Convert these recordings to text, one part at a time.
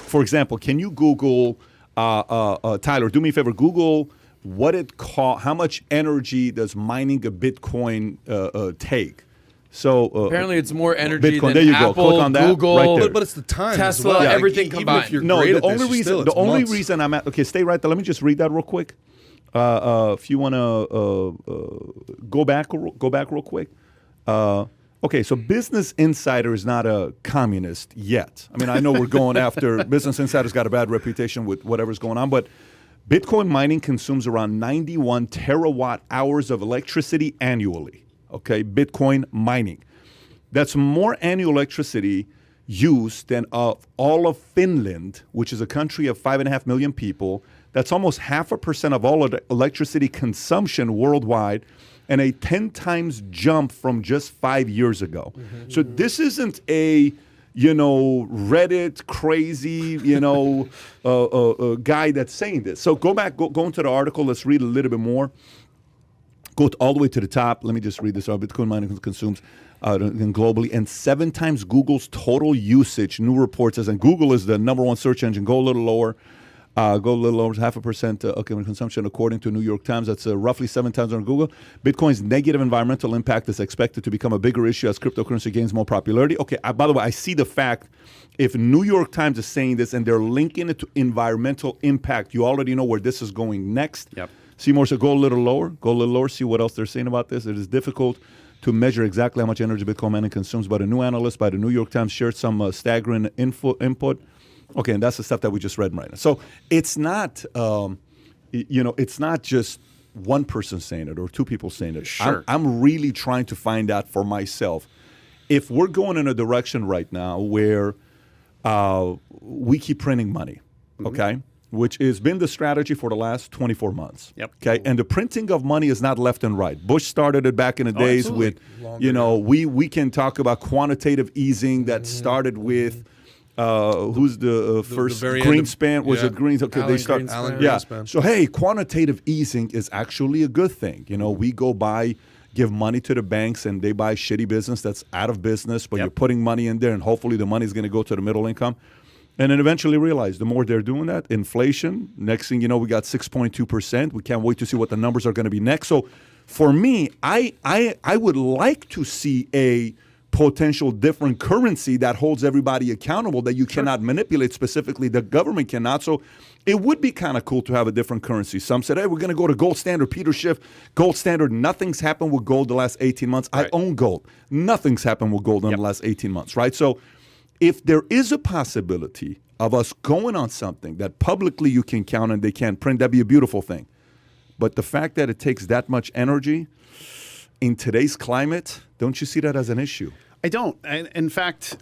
For example, can you Google, Tyler, do me a favor, Google how much energy does mining a Bitcoin take? So apparently it's more energy Bitcoin. than There you Apple, go. Click on that Google, right there. But it's the time Tesla, as well. everything Even combined. if you're No, great the at only this, reason it's months. reason I'm at, okay, stay right there. Let me just read that real quick. If you want to go back real quick. Okay, so Business Insider is not a communist yet. I mean, I know we're going after Business Insider's got a bad reputation with whatever's going on, but Bitcoin mining consumes around 91 terawatt hours of electricity annually. Okay, Bitcoin mining. That's more annual electricity used than all of Finland, which is a country of 5.5 million people. That's almost 0.5% of all of the electricity consumption worldwide, and a 10 times jump from just 5 years ago. Mm-hmm. So this isn't a, Reddit crazy, guy that's saying this. So go into the article. Let's read a little bit more. Go all the way to the top. Let me just read this. Bitcoin mining consumes globally, and 7 times Google's total usage. New report says, and Google is the number one search engine. Go a little lower. 0.5% consumption, according to New York Times. That's roughly 7 times on Google. Bitcoin's negative environmental impact is expected to become a bigger issue as cryptocurrency gains more popularity. Okay, by the way, I see the fact, if New York Times is saying this and they're linking it to environmental impact, you already know where this is going next. Yep. See more, so go a little lower, see what else they're saying about this. It is difficult to measure exactly how much energy Bitcoin mining consumes, but a new analyst by the New York Times shared some staggering input. Okay, and that's the stuff that we just read right now. So it's not, it's not just one person saying it or 2 people saying it. Sure. I'm really trying to find out for myself. If we're going in a direction right now where we keep printing money, okay, which has been the strategy for the last 24 months. Yep. Okay, and the printing of money is not left and right. Bush started it back in the days absolutely. with, we can talk about quantitative easing that started with. Who's the first Greenspan? Was it Greens? Okay, Alan they start. Greenspan. Alan Yeah. Greenspan. So hey, quantitative easing is actually a good thing. We go give money to the banks, and they buy shitty business that's out of business, but Yep. you're putting money in there, and hopefully the money is going to go to the middle income. And then eventually realize the more they're doing that, inflation, next thing you know, we got 6.2%. We can't wait to see what the numbers are going to be next. So for me, I would like to see a potential different currency that holds everybody accountable, that you cannot manipulate, specifically the government cannot. So it would be kind of cool to have a different currency. Some said, hey, we're going to go to gold standard. Peter Schiff, gold standard. Nothing's happened with gold the last 18 months. Right. I own gold. Nothing's happened with gold in the last 18 months, right? So if there is a possibility of us going on something that publicly you can count and they can print, that'd be a beautiful thing. But the fact that it takes that much energy in today's climate, don't you see that as an issue? I don't. In fact,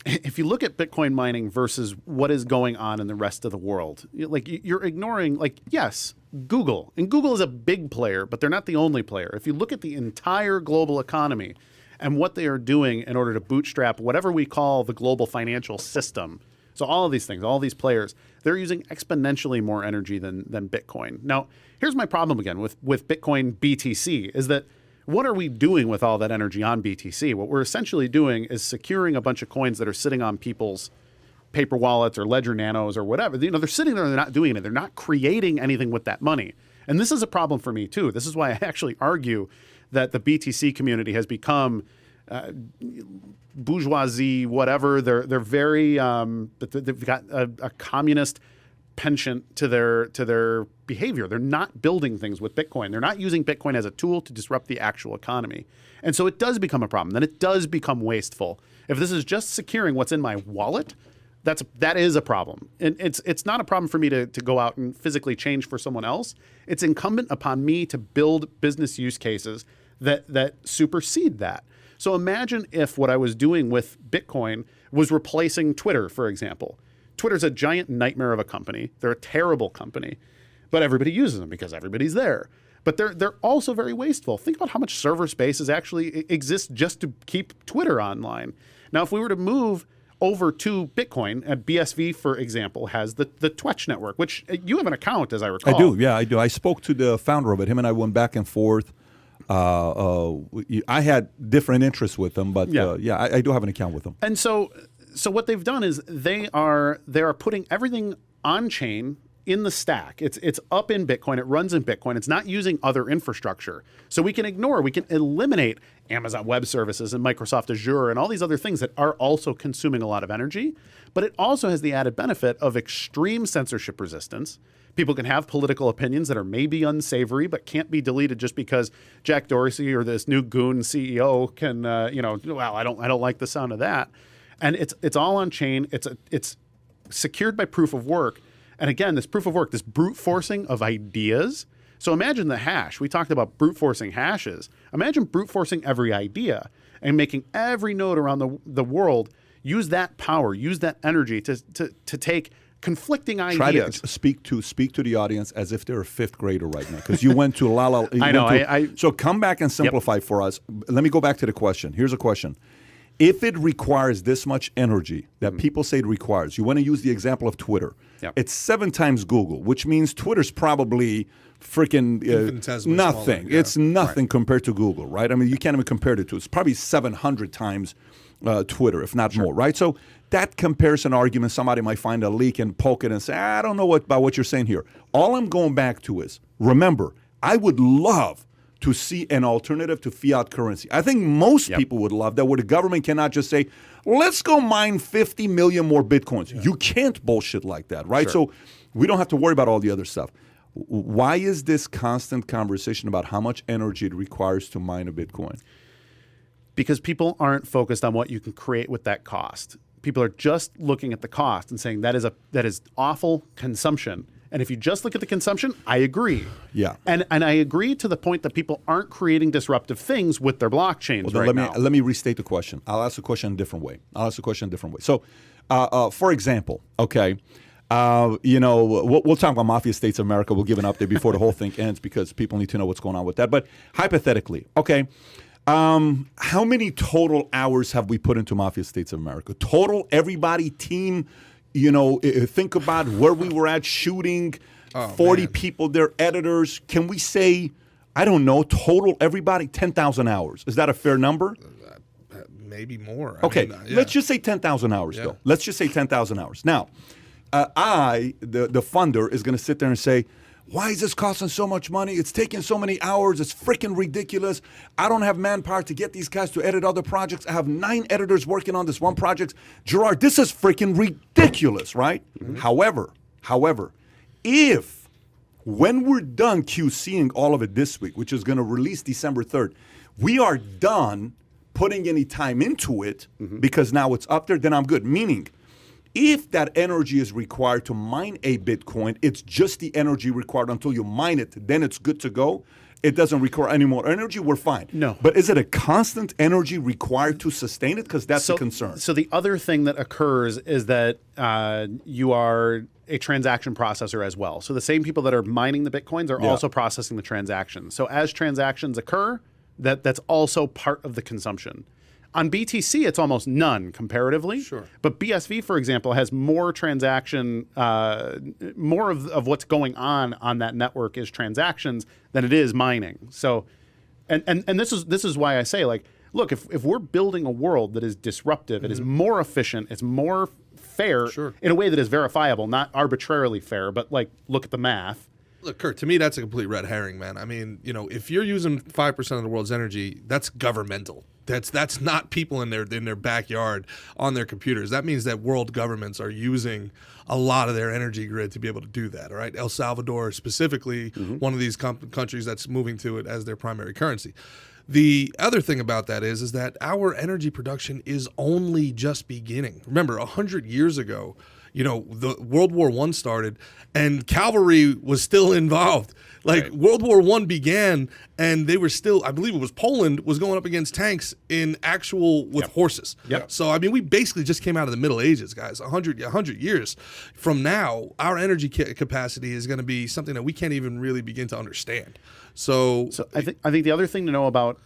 if you look at Bitcoin mining versus what is going on in the rest of the world, you're ignoring, yes, Google. And Google is a big player, but they're not the only player. If you look at the entire global economy and what they are doing in order to bootstrap whatever we call the global financial system, so all of these things, all these players, they're using exponentially more energy than Bitcoin. Now, here's my problem again with Bitcoin BTC is that what are we doing with all that energy on BTC? What we're essentially doing is securing a bunch of coins that are sitting on people's paper wallets or Ledger Nanos or whatever. They're sitting there, they're not doing it. They're not creating anything with that money. And this is a problem for me too. This is why I actually argue that the BTC community has become bourgeoisie, whatever. They're very, they've got a communist penchant to their behavior. They're not building things with Bitcoin. They're not using Bitcoin as a tool to disrupt the actual economy. And so it does become a problem. Then it does become wasteful. If this is just securing what's in my wallet, that is a problem. And it's not a problem for me to go out and physically change for someone else. It's incumbent upon me to build business use cases that supersede that. So imagine if what I was doing with Bitcoin was replacing Twitter, for example. Twitter's a giant nightmare of a company. They're a terrible company, but everybody uses them because everybody's there. But they're also very wasteful. Think about how much server space exists just to keep Twitter online. Now, if we were to move over to Bitcoin, BSV, for example, has the Twitch network, which you have an account, as I recall. I do, yeah, I do. I spoke to the founder of it. Him and I went back and forth. I had different interests with them, but I do have an account with them. And so So what they've done is they are putting everything on chain in the stack. It's up in Bitcoin. It runs in Bitcoin. It's not using other infrastructure. So we can eliminate Amazon Web Services and Microsoft Azure and all these other things that are also consuming a lot of energy. But it also has the added benefit of extreme censorship resistance. People can have political opinions that are maybe unsavory, but can't be deleted just because Jack Dorsey or this new goon CEO can, well, I don't like the sound of that. And it's all on chain. It's secured by proof of work. And again, this proof of work, this brute forcing of ideas. So imagine the hash. We talked about brute forcing hashes. Imagine brute forcing every idea and making every node around the world use that power, use that energy to take conflicting ideas. Try to speak to the audience as if they're a fifth grader right now, because you went to I know. So come back and simplify for us. Let me go back to the question. Here's a question. If it requires this much energy that people say it requires, you want to use the example of Twitter. Yep. It's 7 times Google, which means Twitter's probably freaking nothing. Smaller, yeah. It's nothing compared to Google, right? I mean, you can't even compare it to. It's probably 700 times Twitter, if not more, right? So that comparison argument, somebody might find a leak and poke it and say, I don't know about what you're saying here. All I'm going back to is, remember, I would love to see an alternative to fiat currency. I think most people would love that, where the government cannot just say, let's go mine 50 million more Bitcoins. Yeah. You can't bullshit like that, right? Sure. So we don't have to worry about all the other stuff. Why is this constant conversation about how much energy it requires to mine a Bitcoin? Because people aren't focused on what you can create with that cost. People are just looking at the cost and saying that is awful consumption. And if you just look at the consumption, I agree. Yeah. And I agree to the point that people aren't creating disruptive things with their blockchains now. Let me restate the question. I'll ask the question a different way. So, for example, okay, we'll talk about Mafia States of America. We'll give an update before the whole thing ends because people need to know what's going on with that. But hypothetically, okay, how many total hours have we put into Mafia States of America? Total, everybody, team. Think about where we were at shooting, 40 people, their editors. Can we say, I don't know, total everybody, 10,000 hours? Is that a fair number? Maybe more. Okay, let's just say 10,000 hours, though. Let's just say 10,000 hours. Now, the funder, is going to sit there and say, why is this costing so much money? It's taking so many hours. It's freaking ridiculous. I don't have manpower to get these guys to edit other projects. I have 9 editors working on this one project. Gerard, this is freaking ridiculous, right? Mm-hmm. However, if when we're done QCing all of it this week, which is going to release December 3rd, we are done putting any time into it because now it's up there, then I'm good. Meaning, if that energy is required to mine a Bitcoin, it's just the energy required until you mine it. Then it's good to go. It doesn't require any more energy. We're fine. No. But is it a constant energy required to sustain it? Because that's the concern. So the other thing that occurs is that you are a transaction processor as well. So the same people that are mining the Bitcoins are also processing the transactions. So as transactions occur, that's also part of the consumption. On BTC, it's almost none comparatively. Sure. But BSV, for example, has more transaction, more of what's going on that network is transactions than it is mining. So, and this is why I say, like, look, if we're building a world that is disruptive, it is more efficient, it's more fair in a way that is verifiable, not arbitrarily fair, but like, look at the math. Look, Kurt, to me, that's a complete red herring, man. I mean, if you're using 5% of the world's energy, that's governmental. That's not people in their backyard on their computers. That means that world governments are using a lot of their energy grid to be able to do that. All right, El Salvador specifically, one of these countries that's moving to it as their primary currency. The other thing about that is that our energy production is only just beginning. Remember, 100 years ago, the World War I started, and cavalry was still involved. World War I began, and they were still, I believe it was Poland, was going up against tanks with horses. Yep. So, I mean, we basically just came out of the Middle Ages, guys. 100 years from now, our energy capacity is going to be something that we can't even really begin to understand. So I think the other thing to know about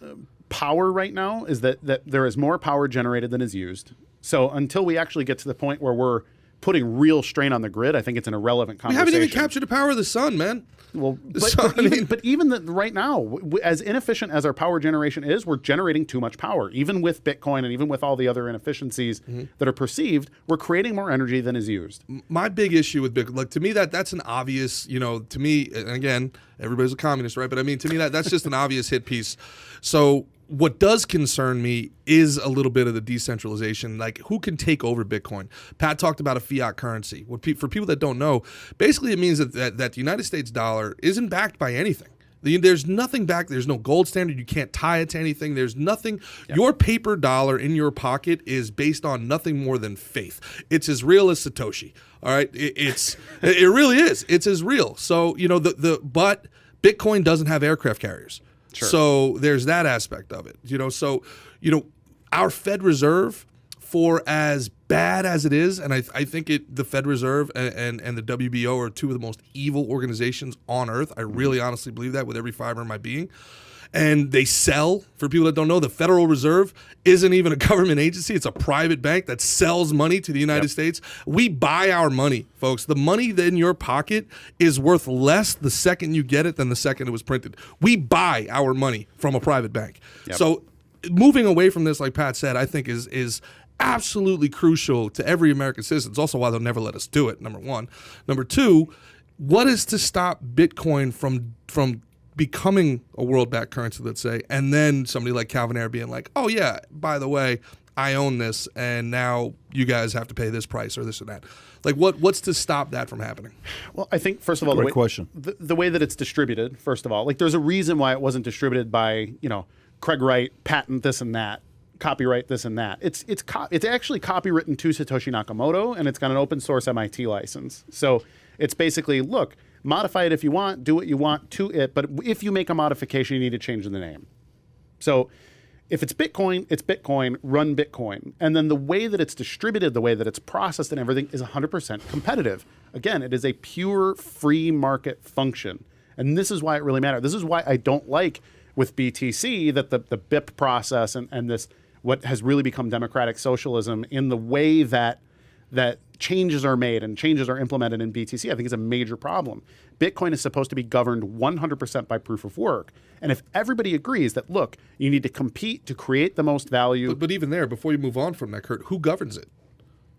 power right now is that there is more power generated than is used. So until we actually get to the point where we're putting real strain on the grid, I think it's an irrelevant We conversation. haven't even captured the power of the sun, man. Well, So, I mean- but even right now, as inefficient as our power generation is, we're generating too much power. Even with Bitcoin and even with all the other inefficiencies that are perceived, we're creating more energy than is used. My big issue with Bitcoin, like to me, that's an obvious, to me, and again, everybody's a communist, right? But I mean, to me, that's just an obvious hit piece. So what does concern me is a little bit of the decentralization, like who can take over Bitcoin. Pat talked about a fiat currency. For people that don't know, basically it means that the United States dollar isn't backed by anything. There's nothing back. There's no gold standard. You can't tie it to anything. There's nothing. Yep. Your paper dollar in your pocket is based on nothing more than faith. It's as real as Satoshi. All right. It really is. It's as real. So, but Bitcoin doesn't have aircraft carriers. Sure. So there's that aspect of it. Our Fed Reserve, for as bad as it is, and I think the Fed Reserve and the WBO are two of the most evil organizations on earth. I really honestly believe that with every fiber in my being. And they sell, for people that don't know, the Federal Reserve isn't even a government agency. It's a private bank that sells money to the United States. We buy our money, folks. The money in your pocket is worth less the second you get it than the second it was printed. We buy our money from a private bank. Yep. So moving away from this, like Pat said, I think is absolutely crucial to every American citizen. It's also why they'll never let us do it, number one. Number two, what is to stop Bitcoin from becoming a world-backed currency, let's say, and then somebody like Calvin Ayre being like, oh yeah, by the way, I own this, and now you guys have to pay this price or this or that. Like, what's to stop that from happening? Well, I think, first of all, the way that it's distributed, first of all, like there's a reason why it wasn't distributed by, Craig Wright, patent this and that, copyright this and that. It's actually copywritten to Satoshi Nakamoto, and it's got an open source MIT license. So it's basically, look, modify it if you want, do what you want to it, but if you make a modification, you need to change the name. So if it's Bitcoin, run Bitcoin. And then the way that it's distributed, the way that it's processed and everything is 100% competitive. Again, it is a pure free market function. And this is why it really matters. This is why I don't like with BTC that the BIP process and this, what has really become democratic socialism in the way that changes are made and changes are implemented in BTC, I think is a major problem. Bitcoin is supposed to be governed 100% by proof of work. And if everybody agrees that, look, you need to compete to create the most value. But even there, before you move on from that, Kurt, who governs it?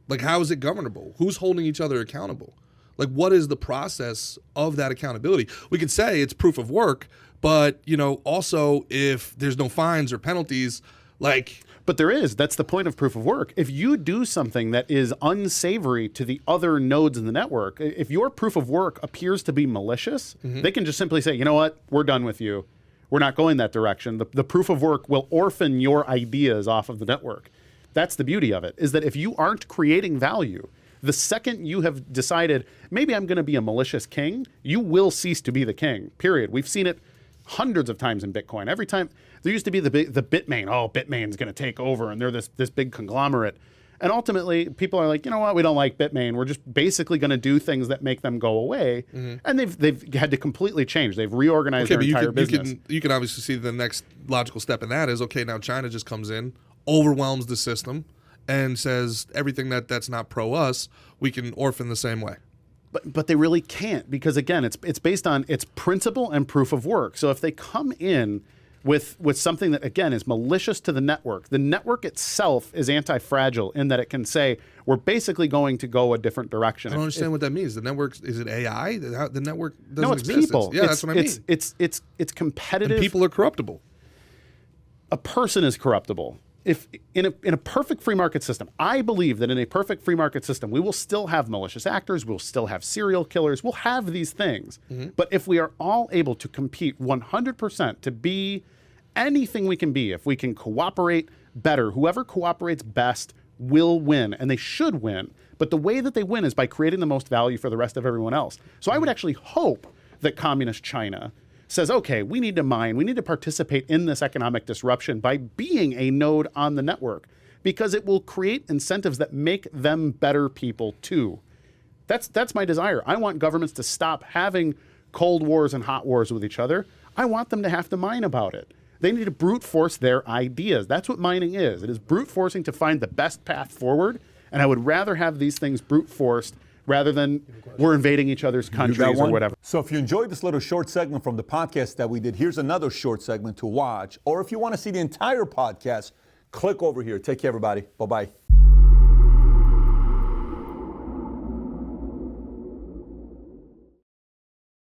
Like, how is it governable? Who's holding each other accountable? Like, what is the process of that accountability? We could say it's proof of work, but, also if there's no fines or penalties, like... But there is. That's the point of proof of work. If you do something that is unsavory to the other nodes in the network, if your proof of work appears to be malicious, they can just simply say, you know what, we're done with you. We're not going that direction. The proof of work will orphan your ideas off of the network. That's the beauty of it, is that if you aren't creating value, the second you have decided, maybe I'm going to be a malicious king, you will cease to be the king, period. We've seen it hundreds of times in Bitcoin. Every time there used to be the Bitmain, Bitmain's going to take over, and they're this big conglomerate. And ultimately, people are like, you know what, we don't like Bitmain. We're just basically going to do things that make them go away. And they've had to completely change. They've reorganized their entire business. You can obviously see the next logical step in that is, okay, now China just comes in, overwhelms the system, and says everything that's not pro-us, we can orphan the same way. But they really can't, because again, it's based on its principle and proof of work. So if they come in with something that, again, is malicious to the network itself is anti-fragile in that it can say, we're basically going to go a different direction. I don't understand what that means. The network, is it AI? The network doesn't exist. No, it's people. That's what I mean. It's competitive. And people are corruptible. A person is corruptible. If in a perfect free market system, I believe that in a perfect free market system, we will still have malicious actors, we'll still have serial killers, we'll have these things. But if we are all able to compete 100% to be anything we can be, if we can cooperate better, whoever cooperates best will win, and they should win. But the way that they win is by creating the most value for the rest of everyone else. So I would actually hope that communist China says, okay, we need to mine, we need to participate in this economic disruption by being a node on the network, because it will create incentives that make them better people too. That's my desire. I want governments to stop having cold wars and hot wars with each other. I want them to have to mine about it. They need to brute force their ideas. That's what mining is. It is brute forcing to find the best path forward And I would rather have these things brute forced rather than we're invading each other's countries or whatever. So if you enjoyed this little short segment from the podcast that we did, here's another short segment to watch. Or if you want to see the entire podcast, click over here. Take care, everybody. Bye-bye.